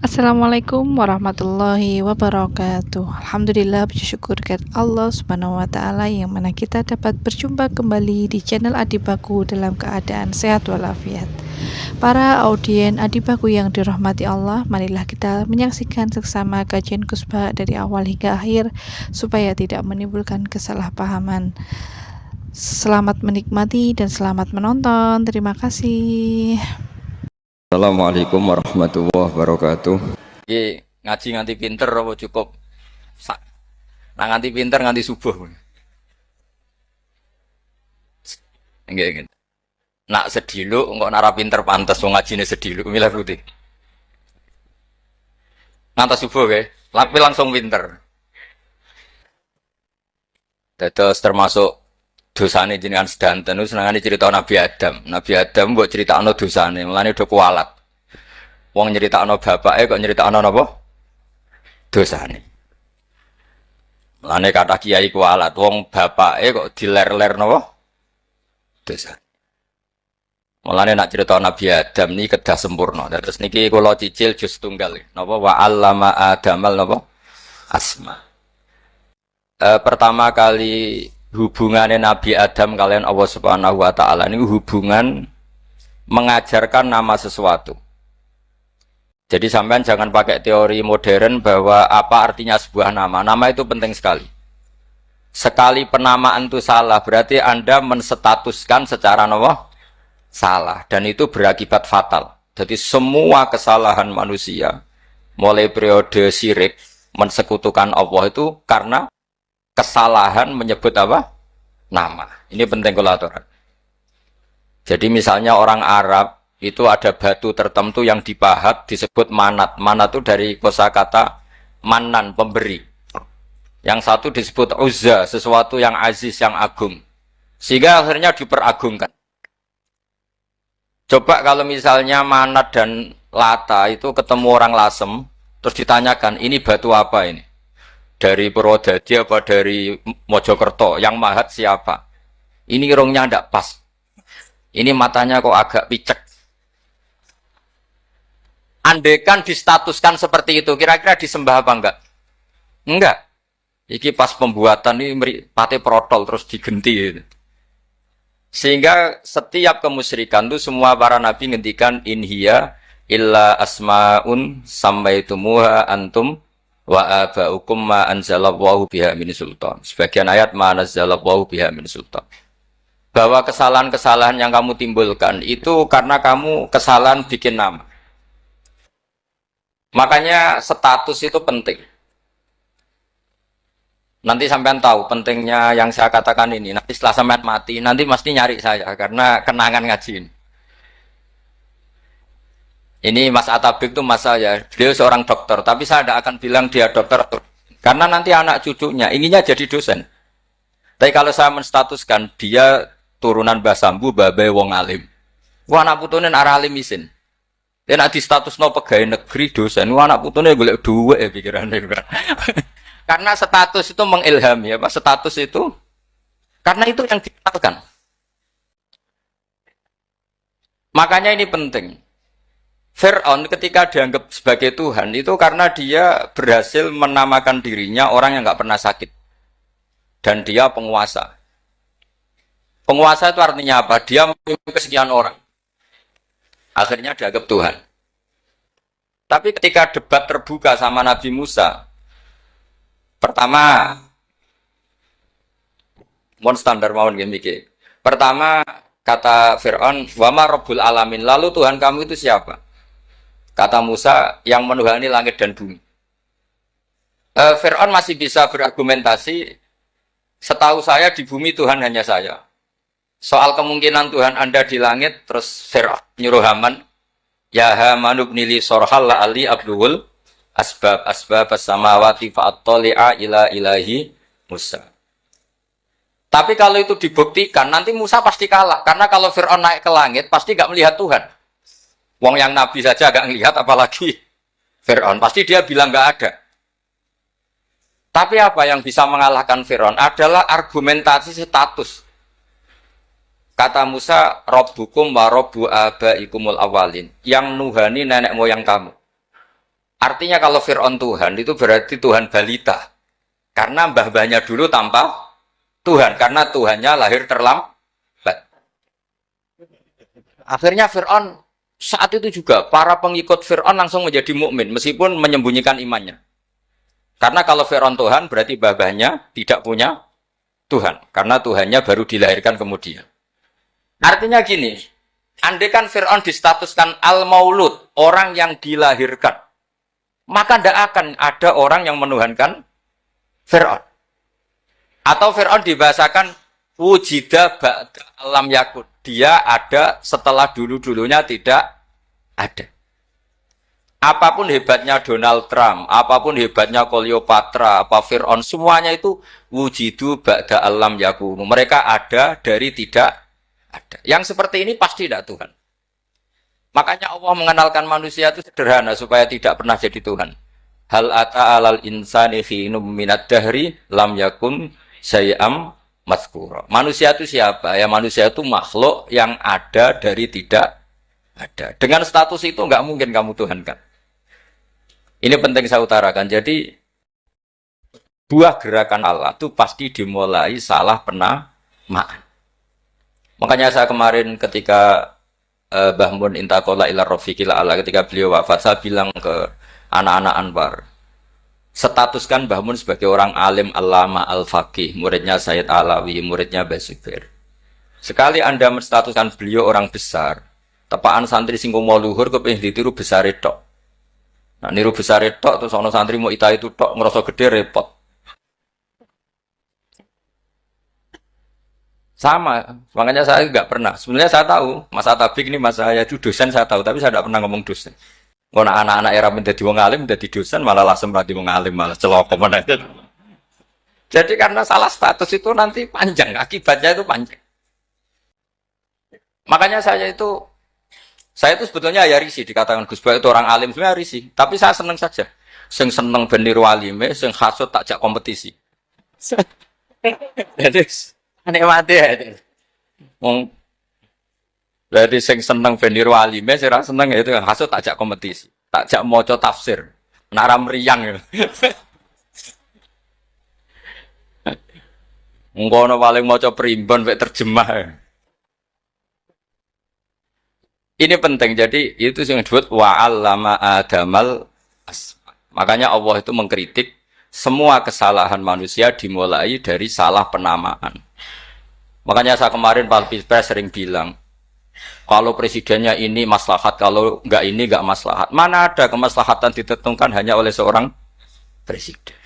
Assalamualaikum warahmatullahi wabarakatuh. Alhamdulillah, puji syukur kepada Allah Subhanahu wa taala yang mana kita dapat berjumpa kembali di channel Adibaku dalam keadaan sehat walafiat. Para audien Adibaku yang dirahmati Allah, marilah kita menyaksikan seksama kajian kusbah dari awal hingga akhir supaya tidak menimbulkan kesalahpahaman. Selamat menikmati dan selamat menonton. Terima kasih. Assalamualaikum warahmatullahi wabarakatuh. Ngaji nganti pinter apa cukup sak. Nah nganti pinter nganti subuh. Nggih. Nak sediluk engko nara pinter pantes wong ngajine sediluk milih putih. Ngantos subuh nggih, tapi langsung pinter. Dados termasuk dosane jenengan sedanten niku senengane cerita Nabi Adam. Nabi Adam mbok critakno dosane, mulane do kualat. Wong nyeritakno bapake kok nyeritakno napa? Dosane. Mulane kata kiai kualat, wong bapake kok diler-ler napa? Dosane. Mulane nak cerita Nabi Adam niki kedah sempurna. Terus niki kula cicil juz tunggal napa wa 'allama Adamal napa? Asma. Pertama kali hubungannya Nabi Adam kalian Allah Subhanahu wa taala ini hubungan mengajarkan nama sesuatu. Jadi sampean jangan pakai teori modern bahwa apa artinya sebuah nama. Nama itu penting sekali. Sekali penamaan itu salah, berarti Anda menstatuskan secara salah dan itu berakibat fatal. Jadi semua kesalahan manusia mulai periode syirik mensekutukan Allah itu karena kesalahan menyebut apa? Nama. Ini penting kolateral. Jadi misalnya orang Arab itu ada batu tertentu yang dipahat disebut manat. Manat itu dari kosakata manan, pemberi. Yang satu disebut uzza, sesuatu yang aziz, yang agung. Sehingga akhirnya diperagungkan. Coba kalau misalnya manat dan lata itu ketemu orang lasem, terus ditanyakan, ini batu apa ini? Dari Purwodadi apa dari Mojokerto, yang mahat siapa? Ini irungnya ndak pas. Ini matanya kok agak picek. Andekan distatuskan seperti itu, kira-kira disembah apa enggak? Enggak. Iki pas pembuatan ini pate protol terus digenti. Sehingga setiap kemusyrikan itu semua para nabi ngendikan inhiya illa asmaun sammaitumuha antum wa aba'ukum ma anzalallahu biha min sultan. Sebagian ayat ma anzalallahu biha min sultan. Bahwa kesalahan-kesalahan yang kamu timbulkan itu karena kamu kesalahan bikin nama. Makanya status itu penting. Nanti sampean tahu pentingnya yang saya katakan ini. Nanti setelah sampean mati, nanti mesti nyari saya karena kenangan ngaji ini. Ini Mas Atabik itu mas saya, beliau seorang dokter, tapi saya tidak akan bilang dia dokter, karena nanti anak cucunya inginnya jadi dosen. Tapi kalau saya menstatuskan dia turunan Mbah Sambu, babai wong alim. Wah anak putunin arah alim isin. Dia nak di status no pegawai negeri dosen. Wah anak putunin golek duwe pikirannya kan. Karena status itu mengilhami, apa status itu? Karena itu yang dikenalkan. Makanya ini penting. Fir'aun ketika dianggap sebagai Tuhan itu karena dia berhasil menamakan dirinya orang yang nggak pernah sakit. Dan dia penguasa. Penguasa itu artinya apa? Dia memimpin kesekian orang. Akhirnya dianggap Tuhan. Tapi ketika debat terbuka sama Nabi Musa, pertama, mohon standar mohon gimmick. Pertama kata Fir'aun, wama Rabbul Alamin, lalu Tuhan kamu itu siapa? Kata Musa, yang menuhani langit dan bumi. Fir'aun masih bisa berargumentasi, setahu saya di bumi Tuhan hanya saya. Soal kemungkinan Tuhan Anda di langit, terus Fir'aun nyuruh Haman, ya Haman ibnili sorhal la'ali abluhul asbab as-samawati fa'attali'a ila ilahi Musa. Tapi kalau itu dibuktikan, nanti Musa pasti kalah. Karena kalau Fir'aun naik ke langit, pasti gak melihat Tuhan. Wong yang Nabi saja agak ngelihat, apalagi Fir'aun. Pasti dia bilang nggak ada. Tapi apa yang bisa mengalahkan Fir'aun adalah argumentasi status. Kata Musa, Rabbukum wa Rabbu abaikumul awalin. Yang nuhani nenek moyang kamu. Artinya kalau Fir'aun Tuhan itu berarti Tuhan balita. Karena mbah-mbahnya dulu tanpa Tuhan. Karena Tuhannya lahir terlambat. Akhirnya Fir'aun saat itu juga para pengikut Fir'aun langsung menjadi mukmin meskipun menyembunyikan imannya. Karena kalau Fir'aun Tuhan berarti mbah-mbahnya tidak punya Tuhan. Karena Tuhannya baru dilahirkan kemudian. Artinya gini, andai kan Fir'aun distatuskan al-maulud, orang yang dilahirkan, maka tidak akan ada orang yang menuhankan Fir'aun. Atau Fir'aun dibahasakan wujida ba'da alam yakun. Dia ada setelah dulu-dulunya tidak ada. Apapun hebatnya Donald Trump, apapun hebatnya Cleopatra, apa Fir'aun, semuanya itu wujidu ba'da alam yakun. Mereka ada dari tidak ada. Yang seperti ini pasti tidak Tuhan. Makanya Allah mengenalkan manusia itu sederhana supaya tidak pernah jadi Tuhan. Hal ata alal insani khinum minad dahri lam yakun syai'am mazkura. Manusia itu siapa? Ya manusia itu makhluk yang ada dari tidak ada. Dengan status itu enggak mungkin kamu Tuhan kan. Ini penting saya utarakan. Jadi buah gerakan Allah itu pasti dimulai salah penamaan. Makanya saya kemarin ketika Mbah Mun intakola ila rafiqil ala ketika beliau wafat, saya bilang ke anak-anak Anwar, statuskan Mbah Mun sebagai orang alim allama al-faqih, muridnya Sayyid Alawi, muridnya Mbah Zubair. Sekali Anda menstatuskan beliau orang besar, tepaan santri sing mau luhur kepengin ditiru besar tok. Nah, niru besar tok terus ana santri mau ita itu tok ngerasa gede repot. Sama, makanya saya nggak pernah. Sebenarnya saya tahu, Mas Atabik ini mas saya itu dosen saya tahu, tapi saya tidak pernah ngomong dosen. Kalau anak-anak era menjadi wong alim, menjadi dosen malah langsung berarti wong alim malah celaka mana. Jadi karena salah status itu nanti panjang, akibatnya itu panjang. Makanya saya itu sebetulnya ya risih dikatakan Gus Bak itu orang alim sebenarnya risih, tapi saya seneng saja. Sing seneng benir walime, sing hasut takjak kompetisi. Jadi nikmati ya. Wong berarti sing seneng benir walime, sing ra seneng itu hasut takjak kompetisi, takjak maca tafsir. Nara meriang. Ngono paling maca primbon mek terjemah. Ini penting, jadi itu yang disebut wa'allama adamal asma. Makanya Allah itu mengkritik semua kesalahan manusia dimulai dari salah penamaan. Makanya saya kemarin Pak Pilpres sering bilang, kalau presidennya ini maslahat, kalau enggak ini enggak maslahat. Mana ada kemaslahatan ditentukan hanya oleh seorang presiden?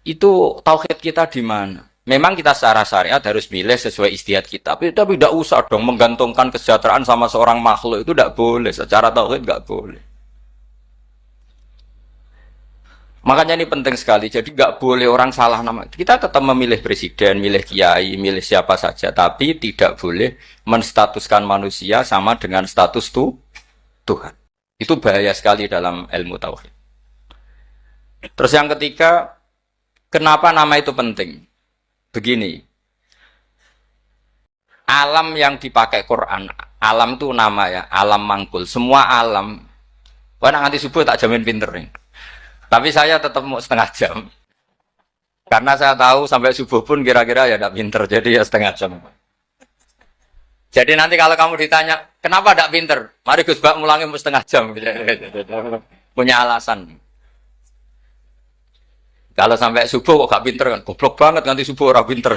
Itu tauhid kita di mana? Memang kita secara syariat harus milih sesuai ijtihad kita. Tapi tidak usah dong menggantungkan kesejahteraan sama seorang makhluk. Itu tidak boleh. Secara tauhid tidak boleh. Makanya ini penting sekali. Jadi tidak boleh orang salah nama. Kita tetap memilih presiden, milih kiai, milih siapa saja. Tapi tidak boleh menstatuskan manusia sama dengan status Tuhan. Itu bahaya sekali dalam ilmu tauhid. Terus yang ketiga, kenapa nama itu penting? Begini, alam yang dipakai Quran, alam itu nama ya, alam mangkul, semua alam. Wah, nanti subuh tak jamin pinter nih. Tapi saya tetap mau setengah jam, karena saya tahu sampai subuh pun kira-kira ya tidak pinter, jadi ya setengah jam. Jadi nanti kalau kamu ditanya, kenapa tidak pinter? Mari Gus Bak mulangi setengah jam, punya alasan. Kalau sampai subuh kok gak pinter kan, goblok banget nanti subuh orang pinter.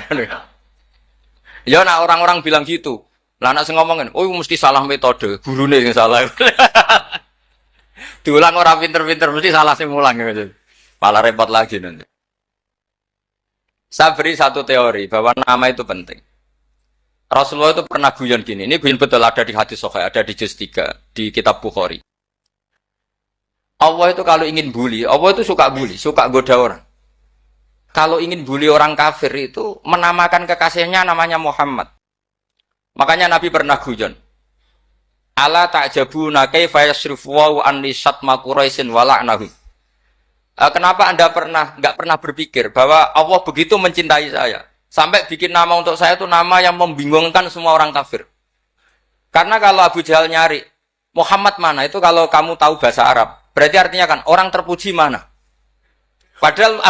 Ya nah orang-orang bilang gitu. Lah anak sing ngomongin, "Oh, mesti salah metode, gurune sing salah." Diulang orang pinter-pinter mesti salah sing mulang gitu. Malah repot lagi nanti. Saya beri satu teori bahwa nama itu penting. Rasulullah itu pernah guyon gini, ini guyon betul ada di hadis sahih, ada di juz 3 di kitab Bukhari. Allah itu kalau ingin bully, Allah itu suka bully, suka goda orang. Kalau ingin bully orang kafir itu menamakan kekasihnya namanya Muhammad. Makanya Nabi pernah guyon. Ala ta'jabuna kaifa yasrifu wa an lisatma Quraisyin wa la'nahu. Kenapa Anda enggak pernah berpikir bahwa Allah begitu mencintai saya sampai bikin nama untuk saya itu nama yang membingungkan semua orang kafir. Karena kalau Abu Jahal nyari Muhammad mana itu kalau kamu tahu bahasa Arab, Berarti artinya kan orang terpuji mana? Padahal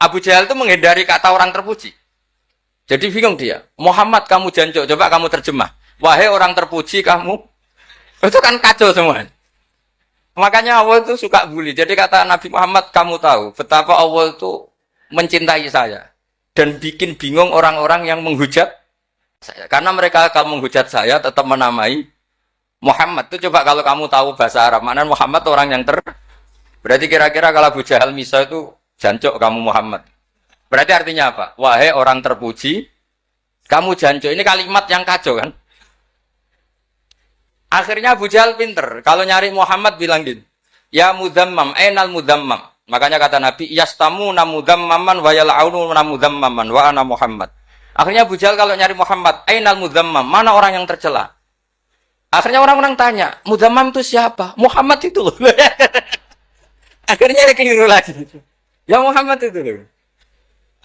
Abu Jahal itu menghindari kata orang terpuji. Jadi bingung dia. Muhammad kamu jancuk, coba kamu terjemah. Wahai orang terpuji kamu. Itu kan kacau semua. Makanya Allah itu suka bully. Jadi kata Nabi Muhammad, kamu tahu betapa Allah itu mencintai saya. Dan bikin bingung orang-orang yang menghujat saya. Karena mereka kalau menghujat saya tetap menamai Muhammad. Itu coba kalau kamu tahu bahasa Arab. Mana Muhammad orang yang Berarti kira-kira kalau Abu Jahal Misa itu jancuk kamu Muhammad. Berarti artinya apa? Wahai orang terpuji, kamu jancuk. Ini kalimat yang kacau kan? Akhirnya Abu Jahal pinter. Kalau nyari Muhammad bilang gini, ya mudhammam, ainal mudhammam. Makanya kata Nabi, yastamu namudhammaman wa yal'aunu namudhammaman wa ana Muhammad. Akhirnya Abu Jahal kalau nyari Muhammad, ainal mudhammam, mana orang yang tercela? Akhirnya orang-orang tanya, mudhammam itu siapa? Muhammad itu loh. Akhirnya dia keliru lagi. Ya Muhammad itu loh.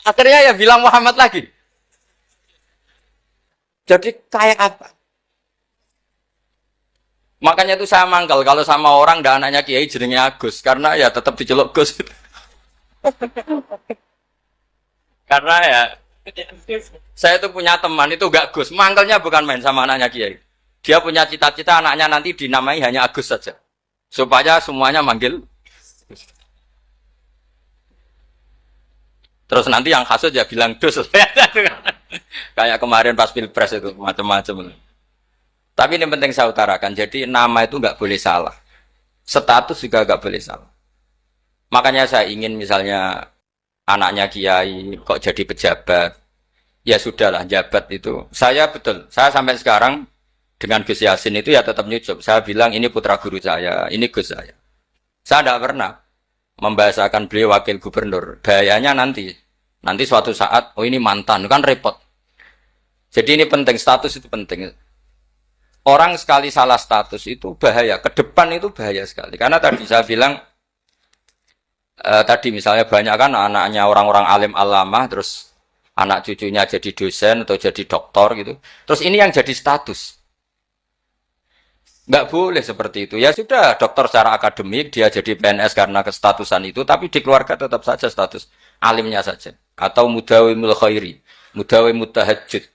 Akhirnya ya bilang Muhammad lagi. Jadi kayak apa? Makanya itu saya mangkal kalau sama orang dan anaknya Kiai jenenge Agus karena ya tetap diceluk Gus. Karena ya saya itu punya teman itu gak Gus, mangkalnya bukan main sama anaknya Kiai. Dia punya cita-cita anaknya nanti dinamai hanya Agus saja. Supaya semuanya manggil Gus. Terus nanti yang hasut ya bilang dus. Kayak kemarin pas pilpres itu macam-macam. Tapi ini penting saya utarakan. Jadi nama itu nggak boleh salah. Status juga nggak boleh salah. Makanya saya ingin misalnya anaknya kiai kok jadi pejabat. Ya sudahlah jabat itu. Saya betul. Saya sampai sekarang dengan Gus Yasin itu ya tetap nyucup. Saya bilang ini putra guru saya, ini Gus saya. Saya tidak pernah membahasakan beliau wakil gubernur. Bahayanya nanti suatu saat, oh ini mantan, kan repot. Jadi ini penting, status itu penting. Orang sekali salah status itu bahaya, ke depan itu bahaya sekali. Karena tadi saya bilang, tadi misalnya banyak kan anaknya orang-orang alim alamah, terus anak cucunya jadi dosen atau jadi doktor gitu. Terus ini yang jadi status. Nggak boleh seperti itu. Ya sudah, dokter secara akademik, dia jadi PNS karena kestatusan itu, tapi di keluarga tetap saja status alimnya saja. Atau mudawimul khairi, mudawimut tahajud,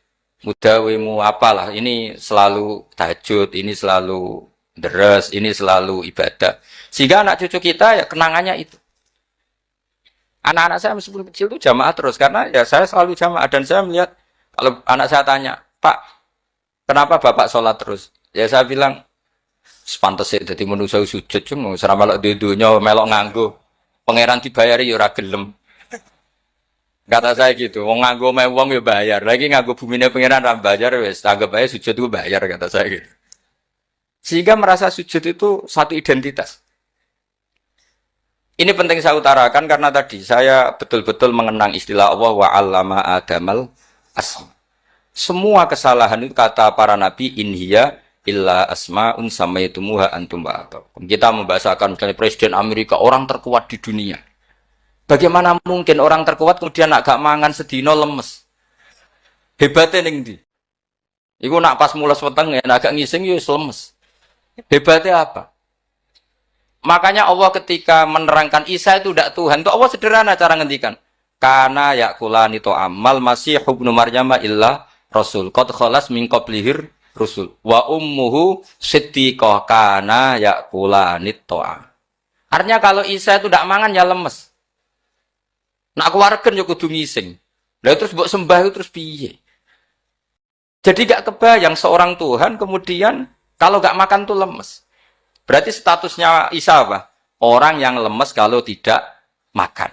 mudawimu apalah, ini selalu tahajud, ini selalu deres, ini selalu ibadah. Sehingga anak cucu kita ya kenangannya itu. Anak-anak saya meskipun kecil itu jamaah terus, karena ya saya selalu jamaah. Dan saya melihat, kalau anak saya tanya, Pak, kenapa Bapak sholat terus? Ya saya bilang, sepantasnya jadi manusia sujud, cuma selama melok di dunia, melok nganggo, pangeran dibayari ya ora gelem. Kata saya gitu, wong nganggo wong ya bayar. Lagi nganggo bumine pangeran ra bayar wis, anggap aja sujud itu bayar kata saya gitu. Sehingga merasa sujud itu satu identitas. Ini penting saya utarakan karena tadi saya betul-betul mengenang istilah Allah wa 'allama Adamal asma. Semua kesalahan itu kata para nabi inhiya illa asma'un samaitumuha antum ba'abakum. Kita membahasakan misalnya Presiden Amerika orang terkuat di dunia. Bagaimana mungkin orang terkuat kemudian agak mangan sedino lemes? Hebatnya ning ndi? Iku nak pas mules weteng agak ngising yo lemes. Hebatnya apa? Makanya Allah ketika menerangkan Isa itu tidak Tuhan, itu Allah sederhana cara ngendikan. Kana yakulani to amal masih ibnu Maryam illa rasul. Qad khalas min qablihir rusul. Wa ummuhu siddiqah kana yakulani to'am. Artinya kalau Isa itu tidak mangan ya lemes. Nak keluarga yo kudu ngising. Lah terus mbok sembah terus piye? Jadi gak kebayang seorang Tuhan kemudian kalau gak makan tuh lemes. Berarti statusnya Isa apa? Orang yang lemes kalau tidak makan.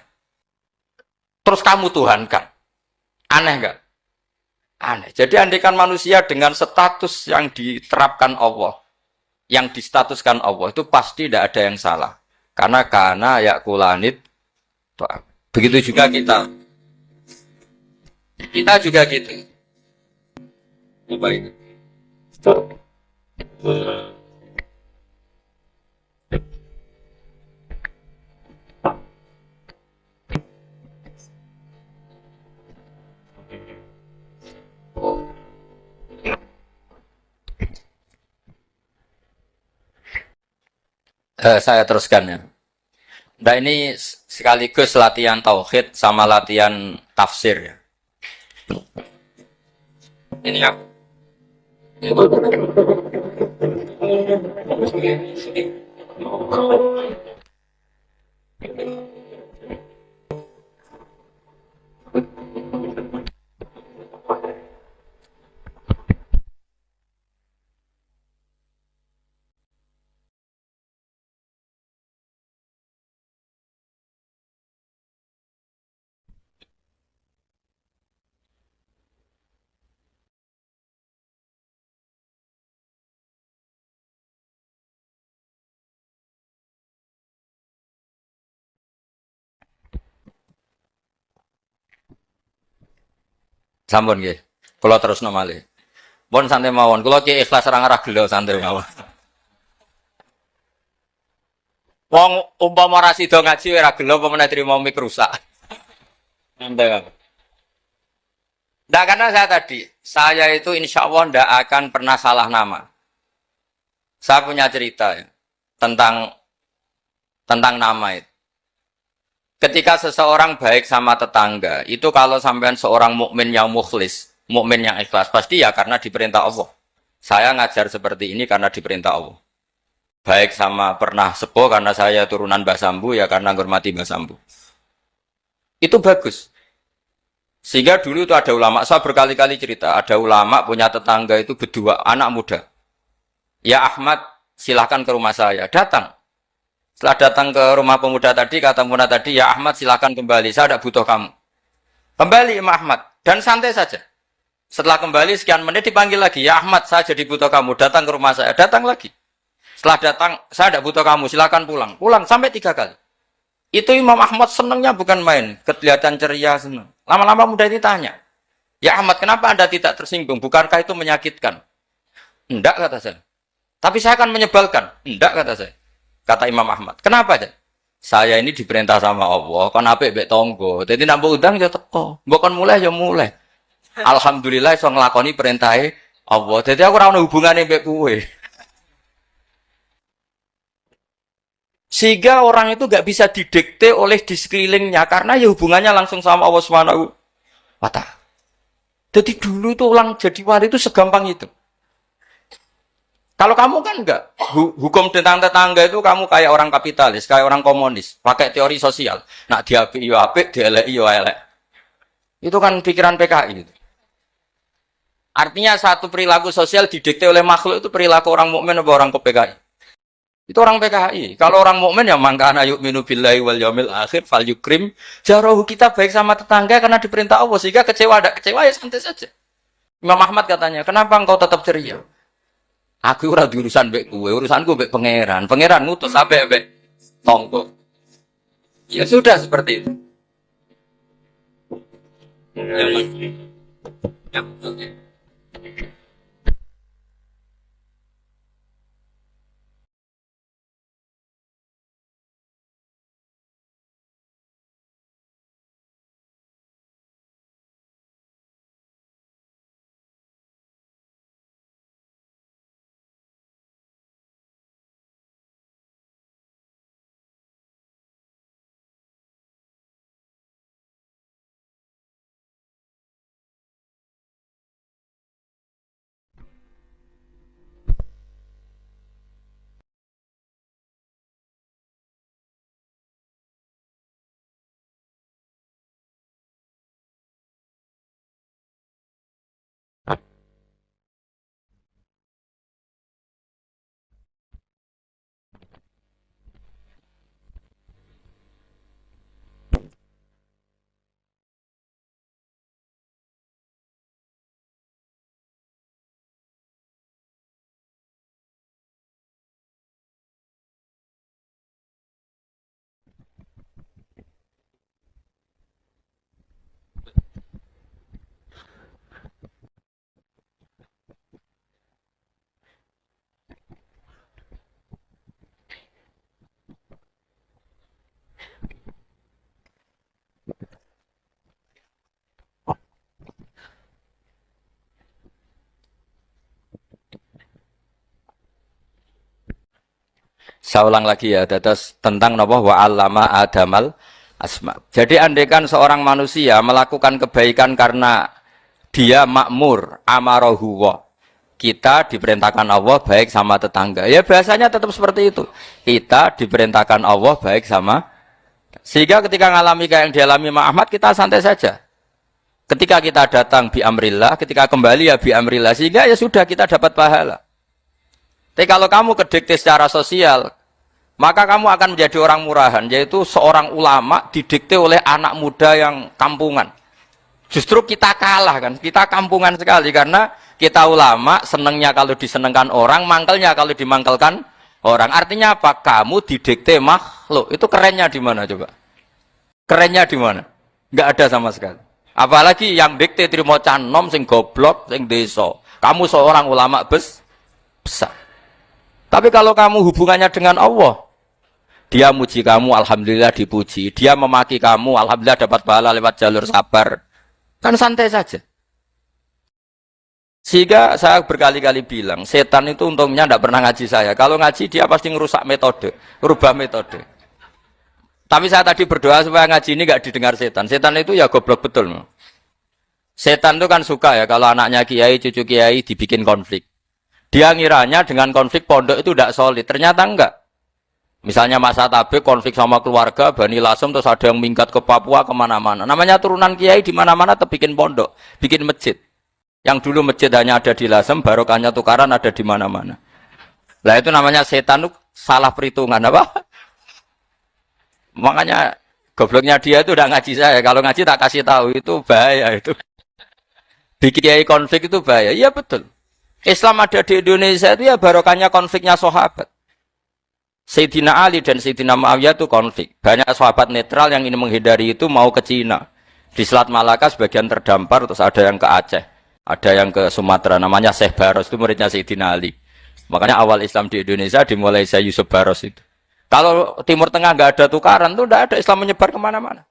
Terus kamu Tuhan kan? Aneh gak? Aneh. Jadi andaikan manusia dengan status yang diterapkan Allah, yang distatuskan Allah, itu pasti tidak ada yang salah. Karena yakulanit to'am. Begitu juga kita. Kita juga gitu. Baik. Saya teruskan ya. Nah ini sekaligus latihan tauhid sama latihan tafsir ya. Ini ya. Sampun nggih. Kula terusno malih. Pun santai mawon. Kula ki ikhlas ora ngarah gelo santai mawon. Wong umpama ora sida ngaji ora gelo apa meneh trimo mik rusak. Santai. Nah, karena saya itu insya Allah tidak akan pernah salah nama. Saya punya cerita ya, tentang nama itu. Ketika seseorang baik sama tetangga, itu kalau sampean seorang mukmin yang mukhlis, mukmin yang ikhlas, pasti ya karena diperintah Allah. Saya ngajar seperti ini karena diperintah Allah. Baik sama pernah sepuh karena saya turunan Mbah Sambu, ya karena menghormati Mbah Sambu. Itu bagus. Sehingga dulu itu ada ulama, saya berkali-kali cerita, ada ulama punya tetangga itu berdua, anak muda. Ya Ahmad, silahkan ke rumah saya. Datang. Setelah datang ke rumah pemuda tadi, kata pemuda tadi, ya Ahmad silahkan kembali, saya tidak butuh kamu. Kembali Imam Ahmad, dan santai saja. Setelah kembali sekian menit dipanggil lagi, ya Ahmad saya jadi butuh kamu, datang ke rumah saya. Datang lagi. Setelah datang, saya tidak butuh kamu, silahkan pulang. Pulang sampai 3 kali. Itu Imam Ahmad senangnya bukan main, kelihatan ceria senang. Lama-lama muda ini tanya, ya Ahmad kenapa Anda tidak tersinggung? Bukankah itu menyakitkan? Enggak kata saya. Tapi saya akan menyebalkan. Enggak kata saya. Kata Imam Ahmad. Kenapa aja? Saya ini diperintah sama Allah, kan apik mbek tangga. Dadi nambah udang ya teko. Mbok kon mulai ya mulai. Alhamdulillah iso nglakoni perintahe Allah. Dadi aku ora ono hubungane mbek kowe. Sehingga orang itu gak bisa didikte oleh di sekelilingnya karena ya hubungannya langsung sama Allah Subhanahu wa Ta'ala. Jadi dulu itu orang jadi wali itu segampang itu. Kalau kamu kan enggak, hukum tentang tetangga itu kamu kayak orang kapitalis, kayak orang komunis, pakai teori sosial. Nak diapik yo apik, dielek yo elek. Itu kan pikiran PKI itu. Artinya satu perilaku sosial didikte oleh makhluk itu perilaku orang mukmin atau orang PKI. Itu orang PKI. Kalau orang mukmin ya mangkana yu'minu billahi wal yaumil akhir fal yukrim jarahu, kita baik sama tetangga karena diperintah Allah, sehingga kecewa ada kecewa ya santai saja. Imam Ahmad katanya, "Kenapa engkau tetap ceria?" Aku ora di urusan mbek kowe, urusanku mbek pangeran. Pangeran ngutus sampe mbek tonggo. Ya sudah seperti itu. Ya. Saya ulang lagi ya, terus tentang napa wa 'allama Adamal asma. Jadi andaikan seorang manusia melakukan kebaikan karena dia makmur, amarahu wa. Kita diperintahkan Allah baik sama tetangga. Ya bahasanya tetap seperti itu. Kita diperintahkan Allah baik sama. Sehingga ketika ngalami kayak yang dialami Mak Ahmad, kita santai saja. Ketika kita datang bi amrillah, ketika kembali ya bi amrillah. Sehingga ya sudah kita dapat pahala. Tapi kalau kamu kedikte secara sosial, maka kamu akan menjadi orang murahan. Yaitu seorang ulama didikte oleh anak muda yang kampungan. Justru kita kalah kan. Kita kampungan sekali karena kita ulama senengnya kalau disenengkan orang, mangkelnya kalau dimangkelkan orang. Artinya apa? Kamu didikte makhluk. Itu kerennya di mana coba? Kerennya di mana? Enggak ada sama sekali. Apalagi yang dikte trimo canom sing goblok sing desa. Kamu seorang ulama besar. Tapi kalau kamu hubungannya dengan Allah, dia muji kamu, alhamdulillah dipuji. Dia memaki kamu, alhamdulillah dapat pahala lewat jalur sabar. Kan santai saja. Sehingga saya berkali-kali bilang, setan itu untungnya tidak pernah ngaji saya. Kalau ngaji dia pasti ngerusak metode, rubah metode. Tapi saya tadi berdoa supaya ngaji ini nggak didengar setan. Setan itu ya goblok betul. Setan itu kan suka ya kalau anaknya kiai, cucu kiai dibikin konflik. Dia ngiranya dengan konflik pondok itu tidak solid. Ternyata enggak. Misalnya masa tabik konflik sama keluarga, Bani Lasem, terus ada yang minggat ke Papua kemana-mana. Namanya turunan kiai di mana-mana tetap bikin pondok, bikin masjid. Yang dulu masjid hanya ada di Lasem, barokahnya tukaran ada di mana-mana. Lah itu namanya setan itu salah perhitungan apa? Makanya gobloknya dia itu udah ngaji saya. Kalau ngaji tak kasih tahu itu bahaya itu. Bikin kiai konflik itu bahaya. Iya betul. Islam ada di Indonesia itu ya barokahnya konfliknya sahabat. Sayyidina Ali dan Sayyidina Muawiyah itu konflik. Banyak sahabat netral yang ingin menghindari itu mau ke Cina. Di Selat Malaka sebagian terdampar, terus ada yang ke Aceh. Ada yang ke Sumatera, namanya Syekh Baros, itu muridnya Sayyidina Ali. Makanya awal Islam di Indonesia dimulai Syekh Yusuf Baros itu. Kalau Timur Tengah nggak ada tukaran, itu tidak ada Islam menyebar kemana-mana.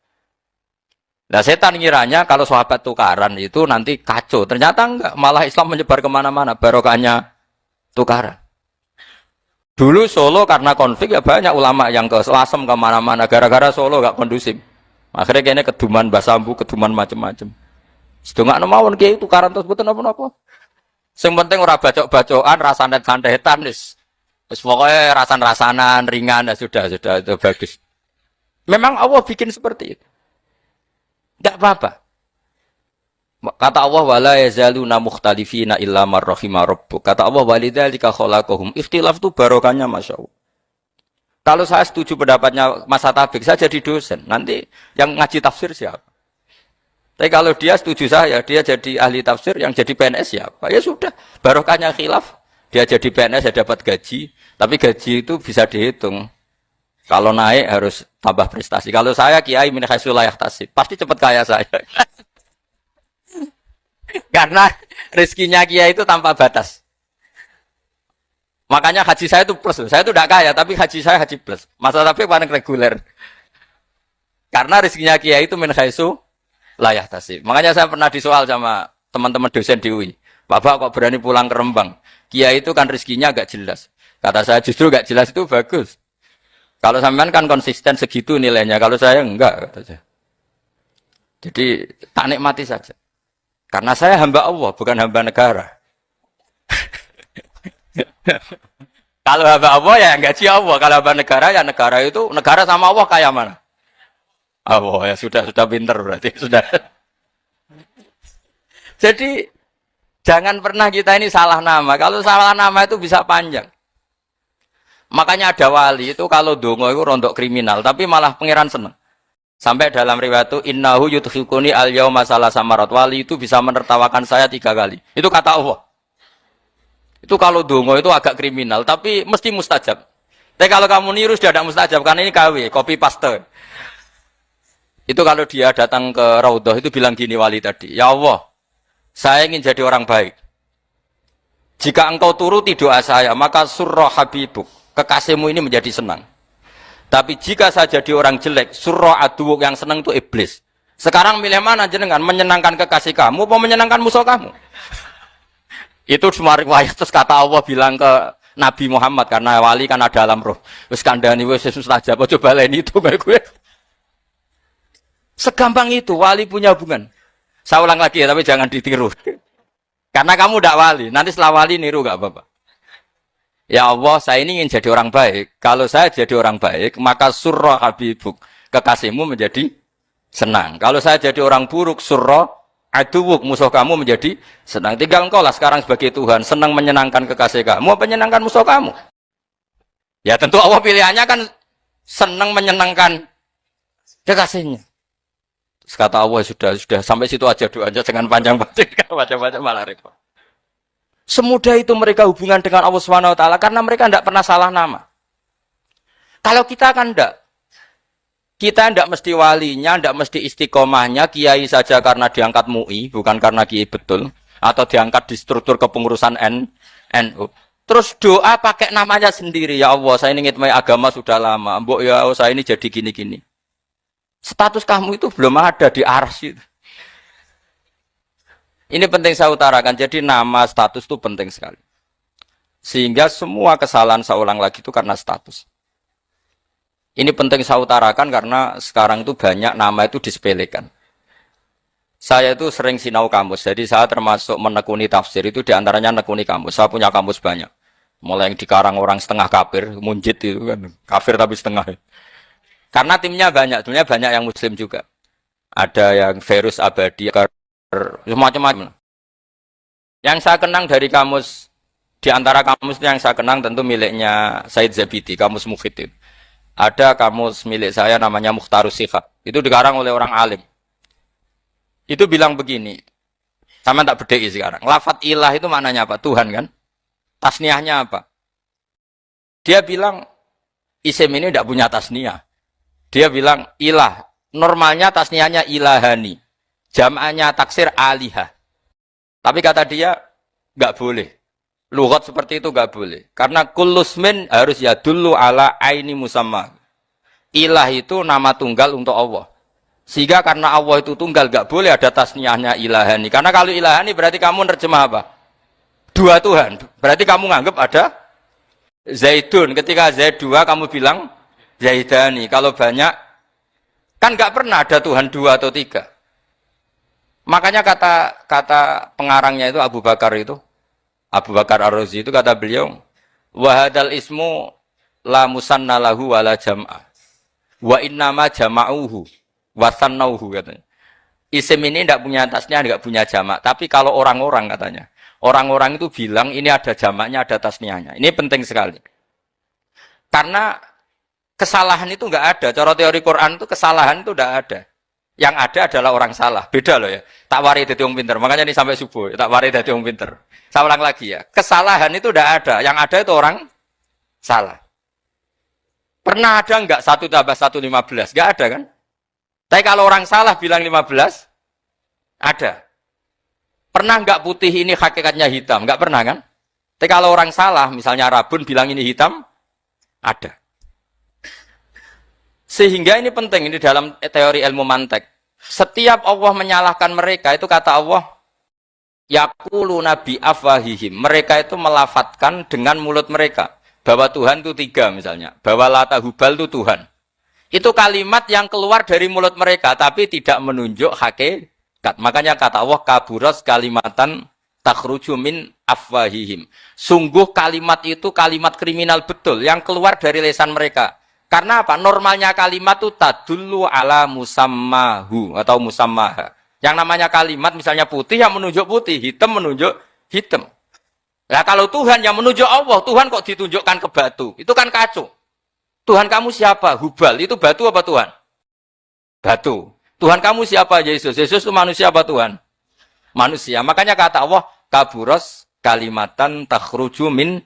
Nah setan ngiranya kalau sahabat tukaran itu nanti kacau. Ternyata enggak, malah Islam menyebar kemana-mana, barokahnya tukaran. Dulu Solo karena konflik ya banyak ulama yang ke Lasem kemana-mana, gara-gara Solo nggak kondusif. Akhirnya kayaknya keduman basambu, keduman macam-macam. Sedengak mawon kiai tukaran terus mboten napa-napa. Sing penting ora bacok-bacokan, rasane santetan wis. Wis pokoke rasan-rasanan ringan ya sudah itu bagus. Memang Allah bikin seperti itu. Enggak apa-apa. Kata Allah wala yazaluna mukhtalifina illa man rahima rabbuk. Kata Allah walidzalika khalaqahum. Ikhtilaf itu barokahnya masyaallah. Kalau saya setuju pendapatnya Mas Atabik, saya jadi dosen. Nanti yang ngaji tafsir siapa? Tapi kalau dia setuju saya, dia jadi ahli tafsir, yang jadi PNS siapa? Ya sudah, barokahnya khilaf. Dia jadi PNS, ya dapat gaji. Tapi gaji itu bisa dihitung. Kalau naik harus tambah prestasi. Kalau saya kiai min haitsu la yahtasib, pasti cepat kaya saya. Karena rezekinya kiai itu tanpa batas. Makanya haji saya itu plus. Saya itu tidak kaya, tapi haji saya haji plus. Masa tapi paling reguler. Karena rezekinya kiai itu min haitsu layak tasib. Makanya saya pernah disoal sama teman-teman dosen di UI. Bapak kok berani pulang ke Rembang? Kiai itu kan rezekinya agak jelas. Kata saya justru agak jelas itu bagus. Kalau sampean kan konsisten segitu nilainya. Kalau saya enggak, kata saya. Jadi tak nikmati saja. Karena saya hamba Allah, bukan hamba negara. Kalau hamba Allah ya gaji Allah. Kalau hamba negara ya negara itu negara sama Allah kayak mana? Oh ya sudah pinter berarti sudah. Jadi jangan pernah kita ini salah nama. Kalau salah nama itu bisa panjang. Makanya ada wali itu kalau dongo itu rontok kriminal, tapi malah pangeran seneng. Sampai dalam riwayat itu innahu yudhikuni al yauma salasa marat. Wali itu bisa menertawakan saya 3 kali. Itu kata Allah. Itu kalau dongo itu agak kriminal, tapi mesti mustajab. Tapi kalau kamu niru sudah tidak mustajab karena ini KW, copy paste. Itu kalau dia datang ke Raudhah itu bilang gini wali tadi, ya Allah, saya ingin jadi orang baik. Jika engkau turuti doa saya, maka surra habibuk, kekasihmu ini menjadi senang. Tapi jika saya jadi orang jelek, surra aduwuk, yang senang itu iblis. Sekarang milih mana jenengan, menyenangkan kekasih kamu atau menyenangkan musuh kamu? Itu semua riwayat. Terus kata Allah bilang ke Nabi Muhammad karena wali kan ada alam roh. Wis kandhani wis mustajab aja baleni itu kayak gue. Segampang itu wali punya hubungan. Saya ulang lagi ya, tapi jangan ditiru. Karena kamu tidak wali, nanti setelah wali niru gak apa-apa. Ya Allah, saya ini ingin jadi orang baik. Kalau saya jadi orang baik, maka surra habibuk, kekasihmu menjadi senang. Kalau saya jadi orang buruk, surra aduwuk, musuh kamu menjadi senang. Tinggal engkau lah sekarang sebagai Tuhan, senang menyenangkan kekasih kamu, menyenangkan musuh kamu. Ya tentu Allah pilihannya kan senang menyenangkan kekasihnya. Terus kata Allah sudah sampai situ aja doanya, jangan panjang-panjang, macam-macam malah repot. Semudah itu mereka hubungan dengan Allah Subhanahu wa taala karena mereka tidak pernah salah nama. Kalau kita kan tidak. Kita tidak mesti walinya, tidak mesti istiqomahnya, kiai saja karena diangkat MUI, bukan karena kiai betul, atau diangkat di struktur kepengurusan NU. Terus doa pakai namanya sendiri, ya Allah, saya ini ngitmai agama sudah lama, mbok ya saya ini jadi gini-gini. Status kamu itu belum ada di arsy. Ini penting saya utarakan, jadi nama status itu penting sekali. Sehingga semua kesalahan saya ulang lagi itu karena status. Ini penting saya utarakan karena sekarang itu banyak nama itu disepelekan. Saya itu sering sinau kamus, jadi saya termasuk menekuni tafsir itu diantaranya menekuni kamus. Saya punya kamus banyak. Mulai yang dikarang orang setengah kafir, munjid itu kan, kafir tapi setengah. Karena timnya banyak, sebenarnya banyak yang muslim juga. Ada yang Virus Abadi, macam-macam. Yang saya kenang dari kamus, di antara kamus yang saya kenang tentu miliknya Said Zabidi, kamus Mukhid. Ada kamus milik saya namanya Mukhtarus Sikhab. Itu dikarang oleh orang alim. Itu bilang begini, sama tak bedai sekarang. Lafat ilah itu maknanya apa? Tuhan kan? Tasniahnya apa? Dia bilang, isim ini tidak punya tasniah. Dia bilang ilah, normalnya tasniahnya ilahani, jam'annya taksir alihah. Tapi kata dia, nggak boleh. Lughat seperti itu nggak boleh. Karena kullusmin harus yadullu ala aini musamma. Ilah itu nama tunggal untuk Allah. Sehingga karena Allah itu tunggal, nggak boleh ada tasniahnya ilahani. Karena kalau ilahani berarti kamu nerjemah apa? Dua Tuhan. Berarti kamu nganggap ada Zaidun. Ketika Zaid dua, kamu bilang Zaidani. Kalau banyak, kan nggak pernah ada Tuhan dua atau tiga. Makanya kata pengarangnya itu Abu Bakar Ar-Razi itu kata beliau, wahadal ismu la musanna lahu wala jam'ah. Wa innama jama'uhu wa sannauhu katanya. Isim ini tidak punya tasnya, tidak punya jamak. Tapi kalau orang-orang katanya, orang-orang itu bilang ini ada jamaknya, ada tasniahnya. Ini penting sekali. Karena kesalahan itu enggak ada. Cara teori Quran itu kesalahan itu enggak ada. Yang ada adalah orang salah. Beda loh ya. Tak wari dadi wong pinter. Makanya ini sampai subuh. Tak wari dadi wong pinter. Saya ulang lagi ya. Kesalahan itu enggak ada. Yang ada itu orang salah. Pernah ada enggak 1 tambah 1 15? Enggak ada kan? Tapi kalau orang salah bilang 15, ada. Pernah enggak putih ini hakikatnya hitam? Enggak pernah kan? Tapi kalau orang salah, misalnya Rabun bilang ini hitam, ada. Sehingga ini penting, ini dalam teori ilmu mantek. Setiap Allah menyalahkan mereka, itu kata Allah, yaqulu nabi afwahihim. Mereka itu melafatkan dengan mulut mereka. Bahwa Tuhan itu 3 misalnya. Bahwa Lata Hubal itu Tuhan. Itu kalimat yang keluar dari mulut mereka, tapi tidak menunjuk hakikat. Makanya kata Allah, kaburas kalimatan takhruju min afwahihim. Sungguh kalimat itu kalimat kriminal betul, yang keluar dari lisan mereka. Karena apa? Normalnya kalimat itu tadullu ala musammahu atau musammaha. Yang namanya kalimat misalnya putih yang menunjuk putih, hitam menunjuk hitam. Nah kalau Tuhan yang menunjuk Allah, Tuhan kok ditunjukkan ke batu? Itu kan kacau. Tuhan kamu siapa? Hubal. Itu batu apa Tuhan? Batu. Tuhan kamu siapa? Yesus. Yesus itu manusia apa Tuhan? Manusia. Makanya kata Allah, kaburos kalimatan takhruju min.